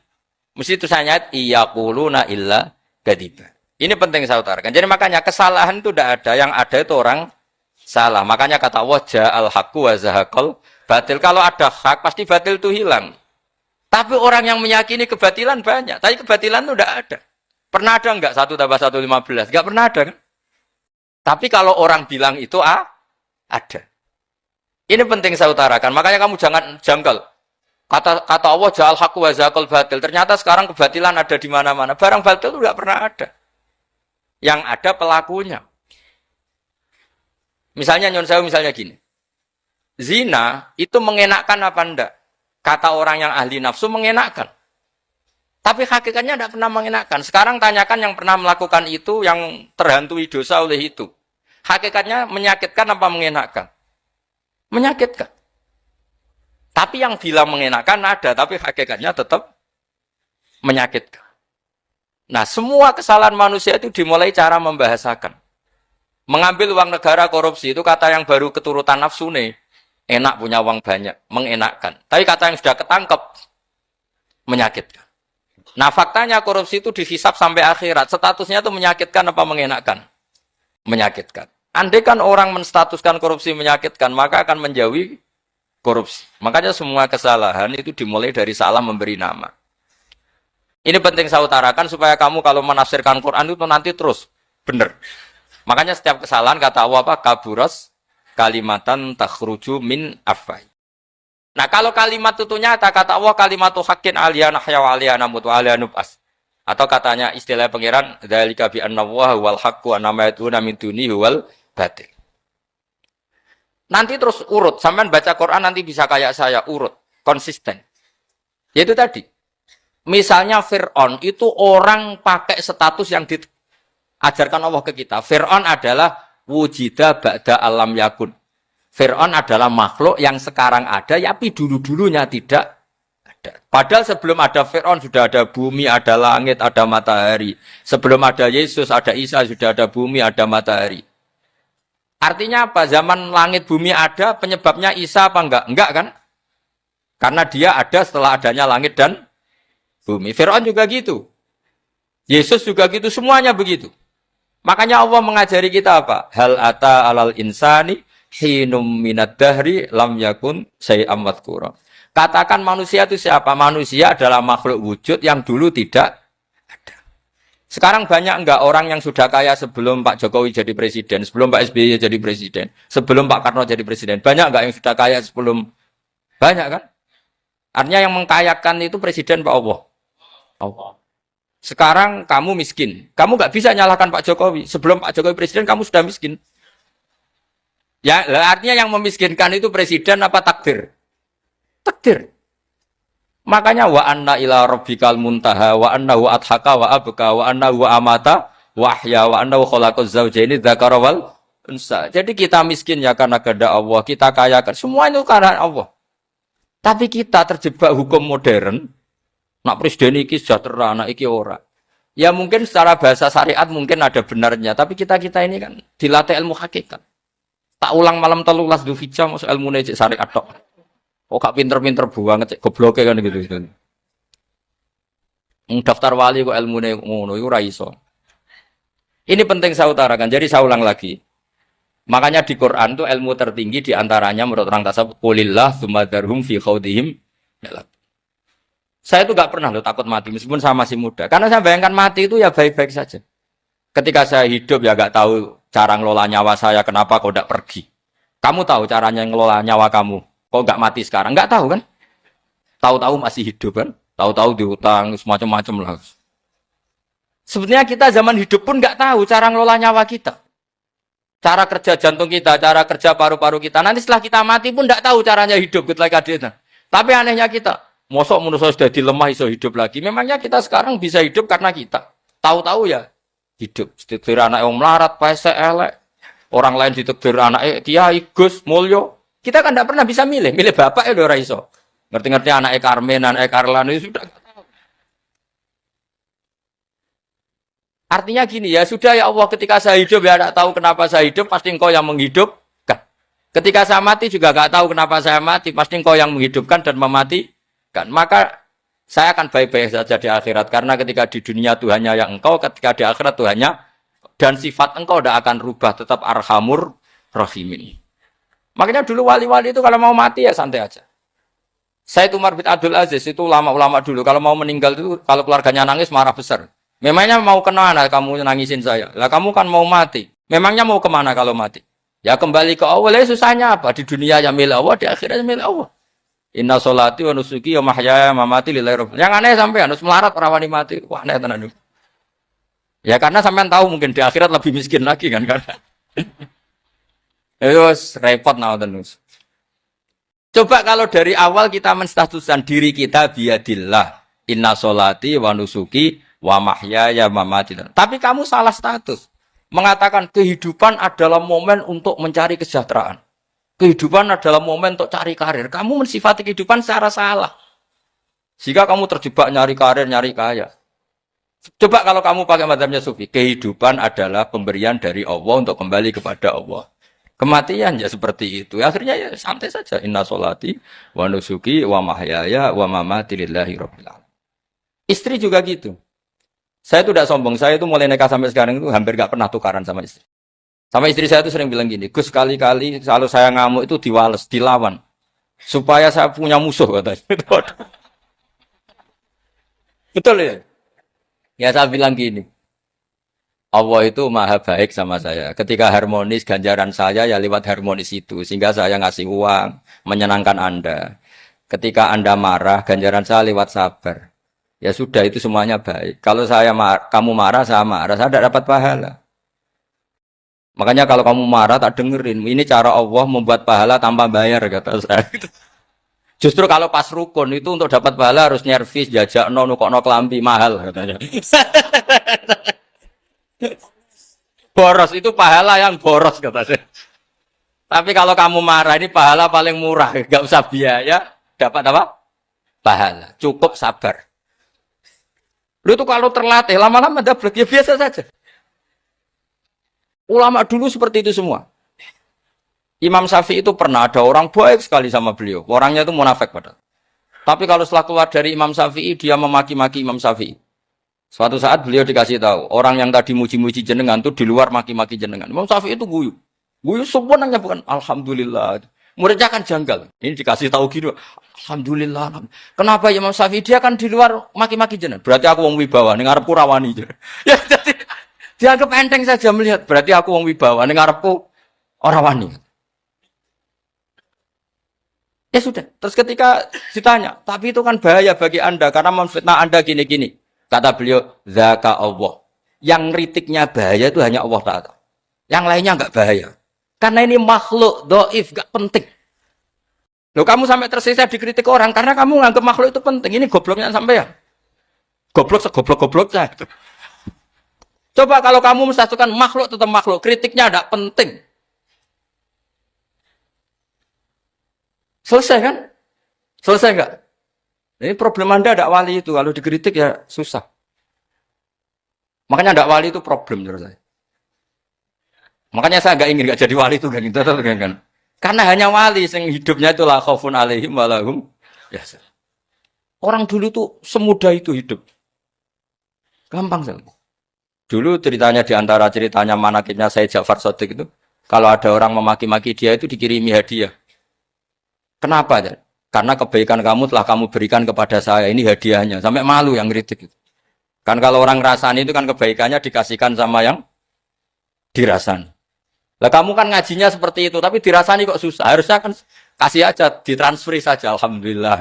Mesti itu saya nyat, iyaquluna illa kadiba. Ini penting saya utarakan. Jadi makanya kesalahan itu tidak ada. Yang ada itu orang salah. Makanya kata Allah, ja'al haqqu wa zahaqal batil. Kalau ada hak, pasti batil itu hilang. Tapi orang yang meyakini kebatilan banyak. Tapi kebatilan itu tidak ada. Pernah ada enggak 1 tambah 1 15? Enggak pernah ada kan? Tapi kalau orang bilang itu ada. Ini penting saya utarakan. Makanya kamu jangan janggal. Kata Allah ja'al haqqu wa zaqal batil. Ternyata sekarang kebatilan ada di mana-mana. Barang batil itu enggak pernah ada. Yang ada pelakunya. Misalnya nyon sewu misalnya gini. Zina itu mengenakkan apa enggak? Kata orang yang ahli nafsu mengenakkan. Tapi hakikatnya tidak pernah mengenakkan. Sekarang tanyakan yang pernah melakukan itu, yang terhantui dosa oleh itu. Hakikatnya menyakitkan apa mengenakkan? Menyakitkan. Tapi yang bilang mengenakkan ada, tapi hakikatnya tetap menyakitkan. Nah, semua kesalahan manusia itu dimulai cara membahasakan. Mengambil uang negara korupsi itu kata yang baru keturutan nafsu nih. Enak punya uang banyak, mengenakkan. Tapi kata yang sudah ketangkep, menyakitkan. Nah, faktanya korupsi itu dihisap sampai akhirat. Statusnya itu menyakitkan apa mengenakkan? Menyakitkan. Andai kan orang menstatuskan korupsi menyakitkan, maka akan menjauhi korupsi. Makanya semua kesalahan itu dimulai dari salah memberi nama. Ini penting saya utarakan supaya kamu kalau menafsirkan Quran itu nanti terus benar. Makanya setiap kesalahan kata Allah apa? Kaburas kalimatan takhruju min afwai. Nah, kalau kalimat itu nyata, kata Allah kalimatu haqqin aliyana hya wa aliyana mut wa aliyana nub'as. Atau katanya istilah pangeran dzalika bi anna wa huwal haqqu wa ma yad'una min dunihi huwal batil. Nanti terus urut, sampean baca Quran nanti bisa kayak saya, urut, konsisten. Yaitu tadi. Misalnya Fir'aun itu orang pakai status yang diajarkan Allah ke kita. Fir'aun adalah wujida ba'da alam yakun. Fir'aun adalah makhluk yang sekarang ada, tapi dulu-dulunya tidak ada. Padahal sebelum ada Fir'aun sudah ada bumi, ada langit, ada matahari. Sebelum ada Yesus, ada Isa, sudah ada bumi, ada matahari. Artinya apa? Zaman langit bumi ada, penyebabnya Isa apa enggak? Enggak kan? Karena dia ada setelah adanya langit dan bumi. Fir'aun juga gitu. Yesus juga gitu, semuanya begitu. Makanya Allah mengajari kita apa? Hal ata alal insani hinum minad dahri lam yakun syai'am madhkura. Katakan manusia itu siapa? Manusia adalah makhluk wujud yang dulu tidak ada. Sekarang banyak enggak orang yang sudah kaya sebelum Pak Jokowi jadi presiden, sebelum Pak SBY jadi presiden, sebelum Pak Karno jadi presiden? Banyak enggak yang sudah kaya sebelum? Banyak kan? Artinya yang mengkayakan itu presiden Pak Allah. Allah. Sekarang kamu miskin. Kamu nggak bisa nyalahkan Pak Jokowi. Sebelum Pak Jokowi presiden, kamu sudah miskin. Ya, artinya yang memiskinkan itu presiden apa takdir? Takdir. Makanya wa anna ila rabbikal muntaha wa annahu adhaka wa abka wa annahu amata wa ahya wa annahu khalaqaz zawjaini dzakara wal unsa. Jadi kita miskin ya karena kehendak Allah, kita kaya kan semua itu karena Allah. Tapi kita terjebak hukum modern. Nak presiden iki sejahtera, anak iki ora. Ya mungkin secara bahasa syariat mungkin ada benarnya, tapi kita ini kan dilatih ilmu hakikat. Tak ulang malam 13 Dzulhijjah masuk ilmune cek syariat tok. Oh gak pinter-pinter banget cek gobloke kan gitu. Daftar wali kok ilmune ngono iku ora iso. Ini penting saya utarakan. Jadi saya ulang lagi. Makanya di Quran itu ilmu tertinggi diantaranya menurut orang tasawuf qulillah tsumma darhum fi khaudihim. Saya itu gak pernah takut mati meskipun saya masih muda. Karena saya bayangkan mati itu ya baik-baik saja. Ketika saya hidup ya gak tahu cara ngelola nyawa saya, kenapa kok gak pergi. Kamu tahu caranya ngelola nyawa kamu, kok gak mati sekarang? Gak tahu kan? Tahu-tahu masih hidup kan? Tahu-tahu diutang, semacam-macam lah. Sebenarnya kita zaman hidup pun gak tahu cara ngelola nyawa kita. Cara kerja jantung kita, cara kerja paru-paru kita. Nanti setelah kita mati pun gak tahu caranya hidup. Tapi anehnya kita. Mosok manusia sudah dilemah iso hidup lagi. Memangnya kita sekarang bisa hidup karena kita tahu-tahu ya hidup. Ditekdir anak yang melarat, pesek, elek. Orang lain ditekdir anak kiai, Gus, mulyo. Kita kan tidak pernah bisa milih bapak ya ora iso. Ngerti-ngerti anak Karmen, anak Karlan itu sudah tahu. Artinya gini ya, sudah ya Allah ketika saya hidup ya tidak tahu kenapa saya hidup, pasti engkau yang menghidupkan. Ketika saya mati juga enggak tahu kenapa saya mati, pasti engkau yang menghidupkan dan mematikan. Maka saya akan baik-baik saja di akhirat karena ketika di dunia Tuhannya yang engkau, ketika di akhirat Tuhannya dan sifat engkau tidak akan rubah, tetap arhamur rahimin. Makanya dulu wali-wali itu kalau mau mati ya santai aja. Said Umar bin Abdul Aziz itu ulama-ulama dulu kalau mau meninggal itu kalau keluarganya nangis marah besar. Memangnya mau kemana kamu nangisin saya? Lah kamu kan mau mati. Memangnya mau kemana kalau mati? Ya kembali ke Allah. Susahnya apa? Di dunia ya milik Allah, di akhirat milik Allah. Inna sholati wa nusuki wa mahyaya wa mamati lillahi rabbil. Yang aneh sampean harus melarat ora wani mati. Wah, aneh tenan. Ya karena sampean tahu mungkin di akhirat lebih miskin lagi kan karena. Itu repot nawaten. Coba kalau dari awal kita menstatuskan diri kita biadillah. Inna sholati wa nusuki wa mahyaya wa mamati. Tapi kamu salah status. Mengatakan kehidupan adalah momen untuk mencari kesejahteraan. Kehidupan adalah momen untuk cari karir. Kamu mensifati kehidupan secara salah. Jika kamu terjebak nyari karir, nyari kaya. Coba kalau kamu pakai mazhabnya Sufi. Kehidupan adalah pemberian dari Allah untuk kembali kepada Allah. Kematian ya seperti itu. Akhirnya ya santai saja. Inna sholati wa nusuki wa mahyaya wa mamati lillahi rabbil alamin. Istri juga gitu. Saya itu tidak sombong. Saya itu mulai nikah sampai sekarang itu hampir gak pernah tukaran sama istri. Sama istri saya itu sering bilang gini, Gus kali-kali kalau saya ngamuk itu diwales, dilawan. Supaya saya punya musuh katanya. Betul ya? Ya saya bilang gini, Allah itu maha baik sama saya. Ketika harmonis, ganjaran saya ya lewat harmonis itu. Sehingga saya ngasih uang, menyenangkan Anda. Ketika Anda marah, ganjaran saya lewat sabar. Ya sudah itu semuanya baik. Kalau kamu marah, saya tidak dapat pahala. Makanya kalau kamu marah tak dengerin. Ini cara Allah membuat pahala tanpa bayar kata saya. Justru kalau pas rukun itu untuk dapat pahala harus nyervis, jajak nukokno kelambi mahal katanya. Boros itu pahala yang boros kata saya. Tapi kalau kamu marah ini pahala paling murah, nggak usah biaya, dapat apa? Pahala. Cukup sabar. Lu itu kalau terlatih lama-lama dapat ya biasa saja. Ulama dulu seperti itu semua. Imam Syafi'i itu pernah ada orang baik sekali sama beliau. Orangnya itu munafik padahal. Tapi kalau setelah keluar dari Imam Syafi'i, dia memaki-maki Imam Syafi'i. Suatu saat beliau dikasih tahu, orang yang tadi muji-muji jenengan itu di luar maki-maki jenengan. Imam Syafi'i itu guyu. Guyu sebenarnya bukan Alhamdulillah. Muridnya kan janggal. Ini dikasih tahu gitu. Alhamdulillah. Kenapa Imam Syafi'i dia kan di luar maki-maki jenengan? Berarti aku wong wibawa, ning ngarepku rawani. Ya jadi dianggap enteng saja melihat. Berarti aku wong wibawa, ning ngarepku ora wani. Ya sudah. Terus ketika ditanya, tapi itu kan bahaya bagi Anda karena memfitnah Anda gini-gini. Kata beliau, zaka Allah. Yang kritiknya bahaya itu hanya Allah Ta'ala. Yang lainnya enggak bahaya. Karena ini makhluk dhaif, enggak penting. Loh kamu sampai tersisa dikritik orang karena kamu nganggap makhluk itu penting. Ini gobloknya sampai ya. Goblok segoblok-gobloknya. Coba kalau kamu mensatukan makhluk tetap makhluk, kritiknya enggak penting. Selesai kan? Selesai enggak? Ini problem Anda tidak wali itu. Kalau dikritik ya susah. Makanya tidak wali itu problem menurut saya. Makanya saya enggak ingin enggak jadi wali itu kan. Karena hanya wali yang hidupnya itu la khaufun alaihim wa lahum yahzanun. Orang dulu tuh semudah itu hidup. Gampang sekali. Dulu ceritanya di antara ceritanya manakibnya Said Ja'far Shadiq itu, kalau ada orang memaki-maki dia itu dikirimi hadiah. Kenapa? Karena kebaikan kamu telah kamu berikan kepada saya, ini hadiahnya. Sampai malu yang kritik. Kan kalau orang rasani itu kan kebaikannya dikasihkan sama yang dirasani. Lah kamu kan ngajinya seperti itu, tapi dirasani kok susah. Harusnya kan kasih aja, ditransferi saja. Alhamdulillah.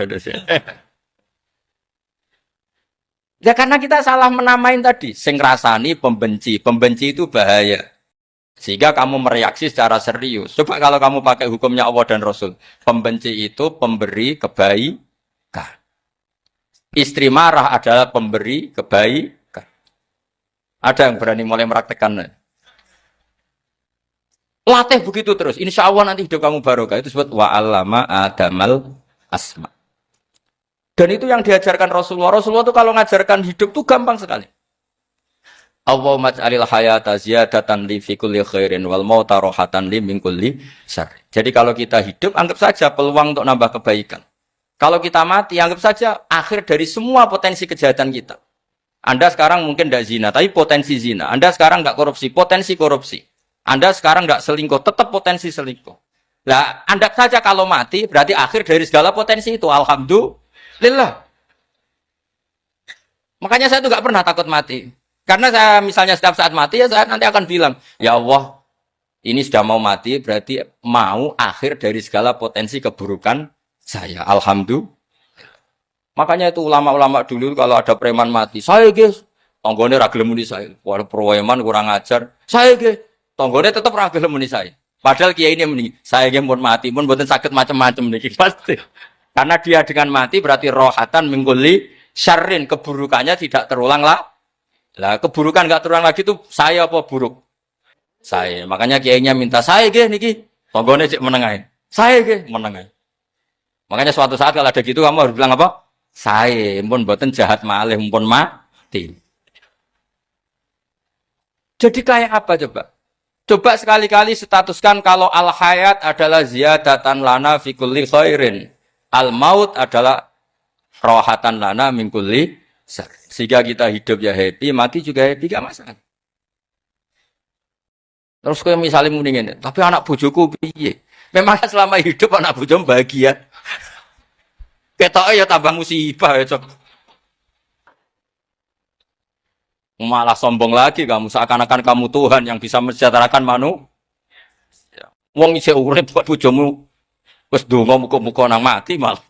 Ya karena kita salah menamain tadi. Sing rasani pembenci. Pembenci itu bahaya. Sehingga kamu mereaksi secara serius. Coba kalau kamu pakai hukumnya Allah dan Rasul. Pembenci itu pemberi kebaikan. Istri marah adalah pemberi kebaikan. Ada yang berani mulai meraktekannya. Latih begitu terus. Insya Allah nanti hidup kamu barokah. Itu disebut wa'allama adamal asma. Dan itu yang diajarkan Rasulullah. Rasulullah itu kalau ngajarkan hidup itu gampang sekali. Allahumma ja'alil hayata ziyadatan li fi kulli khairin wal mauta rohatan li min kulli syarr. Jadi kalau kita hidup, anggap saja peluang untuk nambah kebaikan. Kalau kita mati, anggap saja akhir dari semua potensi kejahatan kita. Anda sekarang mungkin tidak zina, tapi potensi zina. Anda sekarang tidak korupsi, potensi korupsi. Anda sekarang tidak selingkuh, tetap potensi selingkuh. Nah, anggap saja kalau mati, berarti akhir dari segala potensi itu. Alhamdulillah. Makanya saya tuh nggak pernah takut mati. Karena saya misalnya setiap saat mati, ya saya nanti akan bilang, ya Allah, ini sudah mau mati, berarti mau akhir dari segala potensi keburukan saya. Alhamdulillah. Makanya itu ulama-ulama dulu kalau ada preman mati, saya guys, tonggone ra gelem muni saya. Wah, preman kurang ajar. Saya guys, tonggone tetap ra gelem muni saya. Padahal kiai ini muni, saya guys pun mati pun mboten sakit macam-macam niki pasti. Karena dia dengan mati berarti rohatan mengguli syarrin, keburukannya tidak terulang lah. Lah keburukan enggak terulang lagi itu saya apa buruk? Saya. Makanya kiainya minta saya guys niki, tonggone cek menengahin. Saya guys menengahin. Makanya suatu saat kalau ada gitu kamu harus bilang apa? Saya, pun boten jahat malih, pun mati. Jadi kayak apa coba? Coba sekali-kali statuskan kalau al-hayat adalah ziyadatan lana fi kulli khairin. Al-maut adalah rohatan lana min kulli syarr. Sehingga kita hidup ya happy, mati juga happy, gak masalah. Terus kayak misalnya mendingin, tapi anak bojoku piye? Memang selama hidup anak bojo bahagia. Ketoknya ya tambah musibah ya cok. Malah sombong lagi kamu, seakan-akan kamu Tuhan yang bisa mensejahterakan manusia. Wong isih urip buat bojomu wis donga muga-muga nang mati malah.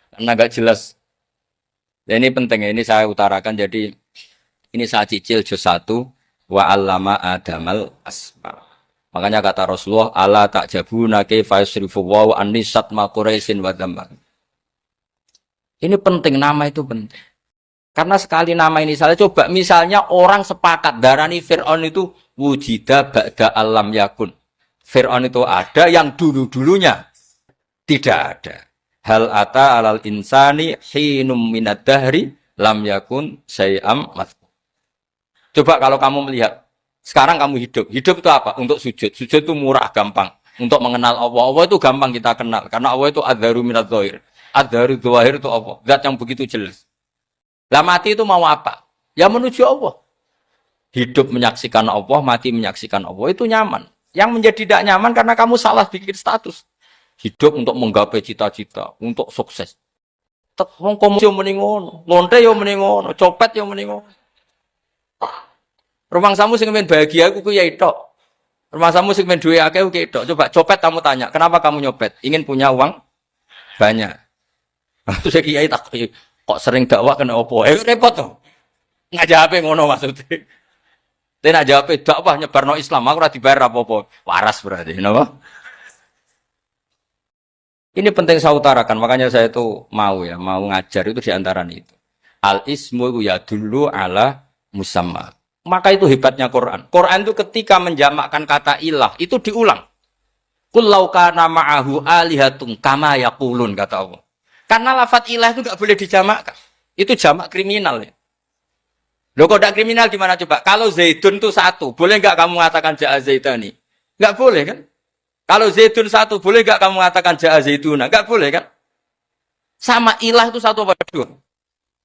Karena enggak jelas. Dan ini penting, ini saya utarakan, jadi ini saya cicil juz 1 wa 'allama adamal asma. Makanya kata Rasulullah, ala ta'jabuna kaifa yusrifu wa annisat ma quraisin wa dhamma. Ini penting, nama itu penting. Karena sekali nama ini salah, coba misalnya orang sepakat darani Fir'aun itu wujida ba'da alam yakun. Fir'aun itu ada yang dulu-dulunya tidak ada. Hal ata alal insani hinum minad dahri lam yakun syai'am mazkur. Coba kalau kamu melihat, sekarang kamu hidup. Hidup itu apa? Untuk sujud. Sujud itu murah, gampang. Untuk mengenal Allah. Allah itu gampang kita kenal. Karena Allah itu adharu minad dhahir. Adharu dhahir itu Allah. Zat yang begitu jelas. Lah mati itu mau apa? Ya menuju Allah. Hidup menyaksikan Allah, mati menyaksikan Allah. Itu nyaman. Yang menjadi tidak nyaman karena kamu salah bikin status. Hidup untuk menggapai cita-cita, untuk sukses. Wong komo yo muni ngono, lonte yo muni ngono, copet yo muni ngono. Rumangsamu sing men bahagia aku ku ya tok. Rumangsamu sing men duwe akeh ku tok. Coba copet kamu tanya, kenapa kamu nyopet? Ingin punya uang banyak. Terus kiai tak kok sering dakwah kena opo? Repot to. Ngajape ngono maksudnya. Tapi nak jawab dakwah nyebarno Islam, aku ora dibayar apa-apa. Waras berarti, napa? Ini penting saya utarakan, makanya saya itu mau ngajar itu diantara itu. Al-ismu ya dulu ala musamma. Maka itu hebatnya Quran. Quran itu ketika menjamakkan kata ilah, itu diulang. Qul law kana ma'ahu alihatun kama yaqulun, kata Allah. Karena lafaz ilah itu enggak boleh dijamakkan. Itu jamak kriminal ya. Loh kok tidak kriminal gimana coba? Kalau Zaidun itu satu, boleh enggak kamu mengatakan ja'a Zaidani? Enggak boleh kan? Kalau Zaidun satu, boleh enggak kamu mengatakan ja'a Zaiduna? Enggak boleh kan? Sama ilah itu satu apa dua?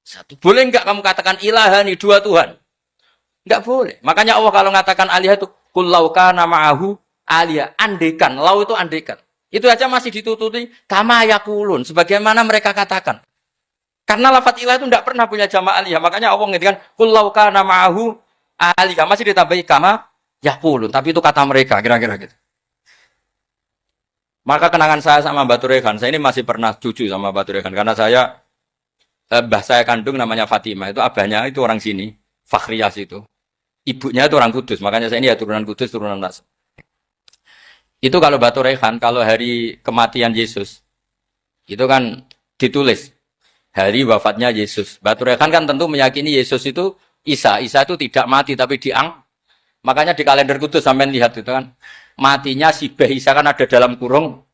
Satu. Boleh enggak kamu katakan ilahani, dua Tuhan? Enggak boleh. Makanya Allah kalau mengatakan alihah itu qul law kana ma'ahu aliyah, andekan, lau itu andekan. Itu aja masih ditututi kama yaqulun, sebagaimana mereka katakan. Karena lafaz ilah itu tidak pernah punya jama' aliyah. Makanya Allah mengatakan qul law kana ma'ahu aliyah, masih ditambahi kama yaqulun, tapi itu kata mereka kira-kira gitu. Maka kenangan saya sama Mbak Turehan, saya ini masih pernah cucu sama Mbak Turehan karena saya mbah saya kandung namanya Fatimah, itu abahnya itu orang sini, Fakhriyas itu. Ibunya itu orang Kudus, makanya saya ini ya turunan Kudus, turunan Nas. Itu kalau Mbak Turehan, kalau hari kematian Yesus, itu kan ditulis hari wafatnya Yesus. Mbak Turehan kan tentu meyakini Yesus itu Isa itu tidak mati tapi makanya di kalender Kudus sampai lihat itu kan. Matinya Sibah Isa kan ada dalam kurung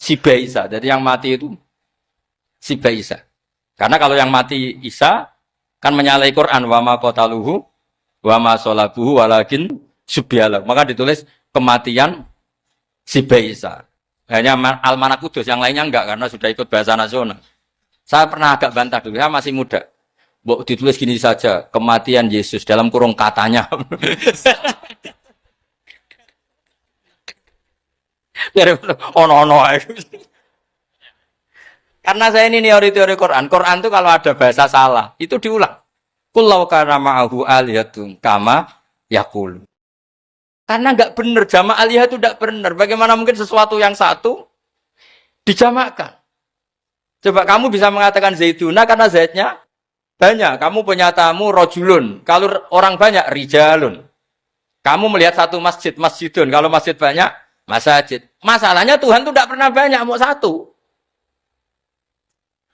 Sibah Isa. Jadi yang mati itu Sibah Isa. Karena kalau yang mati Isa kan menyalahi Quran wa ma qataluhu wa ma salabuhu walakin subbihala. Maka ditulis kematian Sibah Isa. Hanya Almanak Kudus, yang lainnya enggak karena sudah ikut bahasa nasional. Saya pernah agak bantah dulu, saya masih muda. Mbok ditulis gini saja, kematian Yesus dalam kurung katanya. Ono-ono. Karena saya ini teori Quran. Quran itu kalau ada bahasa salah, itu diulang. Qul law kana ma'ahu aliyatun kama yaqulu. Karena enggak benar, jama' aliyah itu enggak benar. Bagaimana mungkin sesuatu yang satu Dijamakkan. Coba kamu bisa mengatakan zaituna karena zaitnya banyak. Kamu punya tamu rojulun. Kalau orang banyak, rijalun. Kamu melihat satu masjid, masjidun. Kalau masjid banyak, masjid. Masalahnya Tuhan itu tidak pernah banyak, mau satu.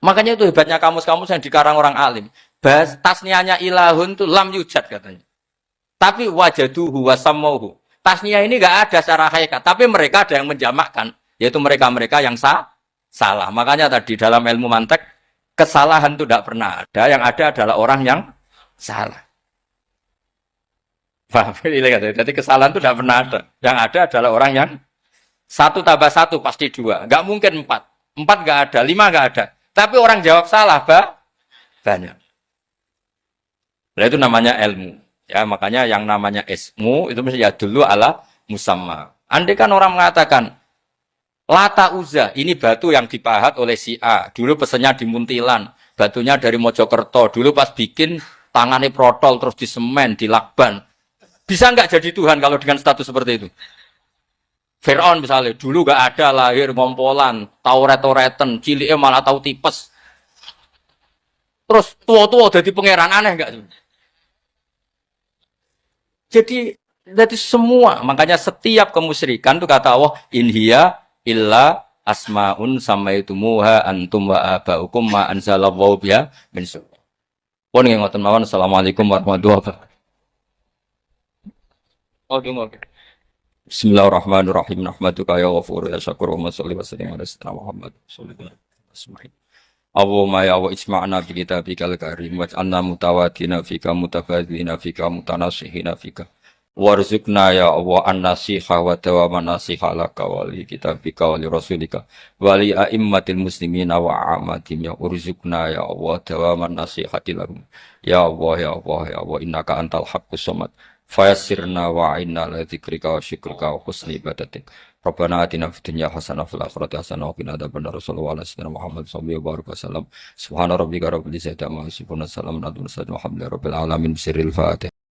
Makanya itu hebatnya kamus-kamus yang dikarang orang alim. Tasnianya ilahun itu lam yujad katanya. Tapi wajaduhu wasamauhu. Tasniah ini nggak ada secara hakikat. Tapi mereka ada yang menjamakkan. Yaitu mereka-mereka yang salah. Makanya tadi dalam ilmu mantek, kesalahan itu tidak pernah ada. Yang ada adalah orang yang salah. Jadi kesalahan itu tidak pernah ada. Yang ada adalah orang yang 1 tambah 1 pasti 2. Nggak mungkin 4. 4 nggak ada, 5 nggak ada. Tapi orang jawab salah, banyak. Nah itu namanya ilmu. Ya makanya yang namanya ismu itu mesti ya dulu ala musamma. Andai kan orang mengatakan Lata Uzza, ini batu yang dipahat oleh si A. Dulu pesennya di Muntilan, batunya dari Mojokerto. Dulu pas bikin tangannya protol terus di semen, di lakban. Bisa nggak jadi Tuhan kalau dengan status seperti itu? Fir'aun misalnya, dulu nggak ada lahir ngompolan, tahu retoretan, ciliknya malah tahu tipes. Terus tua-tua jadi pangeran, aneh nggak? Jadi semua, makanya setiap kemusyrikan itu kata Allah, inhiya illa asmaun samaitumuha antum wa abaukum ma anzalallahu biha min sultan. Pun nggih ngoten mawon. Assalamualaikum warahmatullahi wabarakatuh. Oke. Bismillahirrahmanirrahim. Nahmaduka ya ghafur ya syakur wa sholli wa sallim ala sayyidina Muhammad sallallahu alaihi wasallam. Allahumma ya wa isma'na bi kitabikal karim waj'alna mutawaddina fika mutabadzina fika mutanasihina fika. Warzuqna ya Allah an-nasiha wa dawaman nasiha laka wa li kitabika wa li rasulika wa li a'immatil muslimina wa amatim ya urzuqna ya Allah dawaman nasihati lahum ya Allah innaka antal haqqus samad fayassirna wa a'inna la dzikrika wa syukrika wa husni ibadatik Rabbana atina fid dunya hasanah wa fil akhirati hasanah wa qina adzabannar sallallahu alaihi wasallam Muhammad sallallahu alaihi wasallam subhana rabbika rabbil izzati amma yasifun salamun alal mursalin walhamdulillahi rabbil alamin sirril fatih.